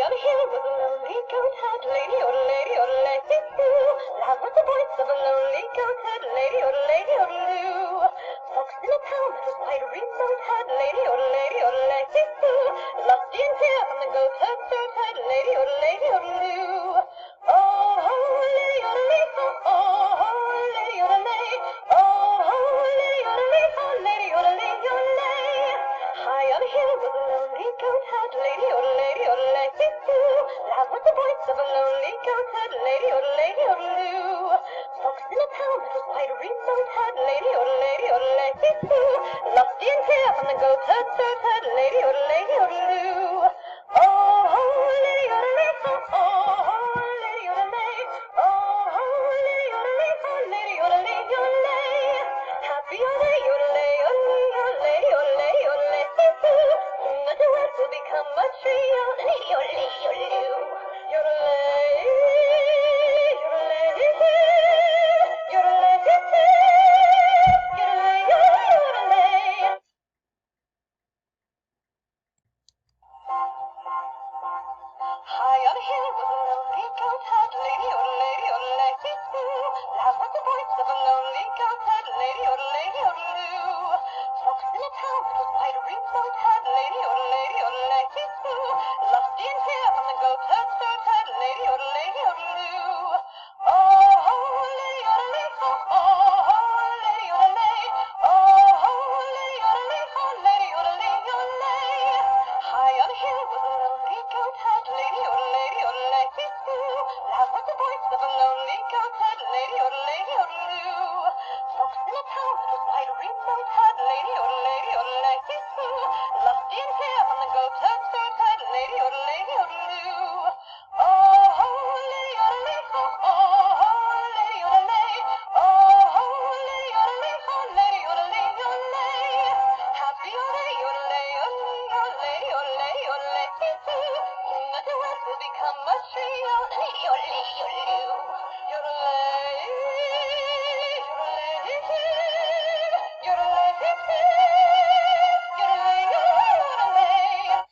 on a hill with a lonely goat head, lady, oodle-lady, loud was the voice of a lonely goat head, lady, oodle-loo. Fox in a town that was quite remote had, lady, oodle-lady, lost the interior from the goat head, lady, oodle-loo. Oh, lady, oh, lady, oh, lady, high on a hill with a lonely goat head, lady, loud was the voice of a lonely goat head, lady, oodle-loo. Fox in a town that was quite remote had, lady, lost the interior from the goat head, lady, oodle-loo. Oh, lady, oh, lady, happy yodelay, yodelay, yodelay, yodelay, the duet will become a trio, yodelay, yodelay, yodelay, yodelay, yodelay, yodelay. High on a hill was a lonely goat head, lady, oodle-lady, loud was the voice of a lonely goat head, lady, oodle-loo. Fox in a town that was quite remote had, lady, oodle-lady, lost the interior from the goat head, lady, oodle-loo. Oh, lady, lady, lady, lady, high on a hill was a lonely goat head, lady, loud was the voice of a lonely goat head, lady, oodle-loo. Fox in a town that was quite remote had, lady, lost the interior from the goat head, lady, oodle-loo. Oh, lady, oh, lady, lady, happy yodelay, yodelay, yodelay, yodelay, the duet will become a trio, yodelay, yodelay, yodelay, yodelay, yodelay, yodelay.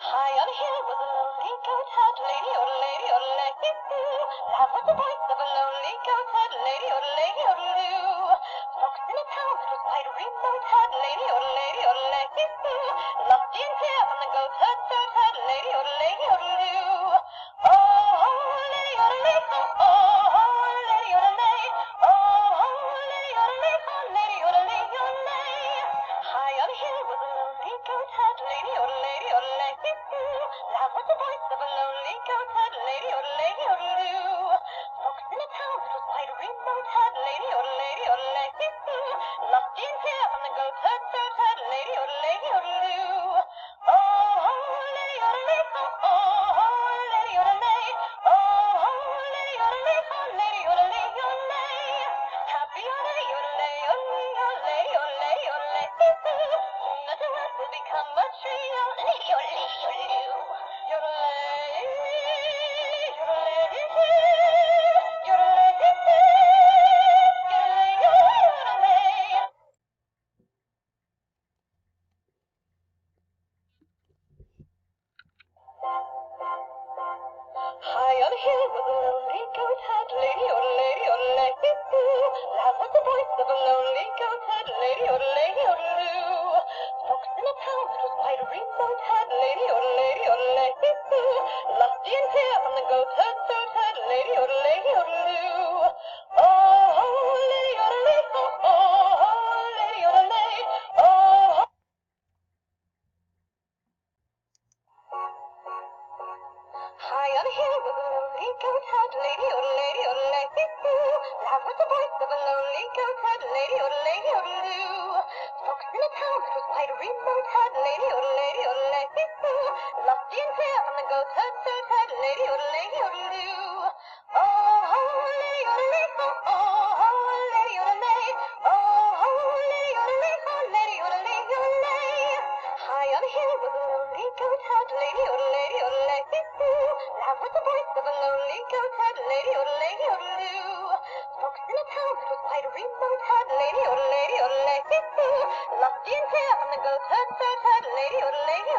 High on a hill was a lonely goat head, lady, oodle-lady, loud was the voice of a lonely goat head, lady, oodle-loo. Fox in a town that was quite remote had, lady, oodle-lady, lost the interior from the goat head, lady, oodle-loo. Oh, lady, oh, lady, lady, high on a hill was a lonely goat head, lady, loud was the voice of a lonely goat head, lady, oodle-loo. Fox in a town that was quite remote had, lady, lost the interior from the goat head, lady, oodle-loo. Oh, lady, oh, lady, lady, happy yodelay, yodelay, yodelay, yodelay, the duet will become a trio, yodelay, yodelay, yodelay, yodelay, yodelay, yodelay. High on a hill was a lonely goat head, lady, oodle-lady, loud was the voice of a lonely goat head, lady, oodle-loo. Fox in a town that was quite remote had, lady, oodle-lady, lost the interior from the goat head, lady, oodle-loo. Oh, lady, oh, lady, oh. High on a hill was a lonely goat head, lady, oodle-lady, loud was the voice of a lonely goat head, lady, oodle-loo. Fox in a town that was quite remote had, lady, oodle-lady, lost the interior from the goat head, lady, oodle-loo. Oh, lady, oh, lady, high on a hill was a lonely goat head, lady, oodle-lady, loud was was the voice of a lonely goat-herd lady, lady, folks in a town that was quite remote had lady, lady, lusty and fair from the goat-herd, lady, lady,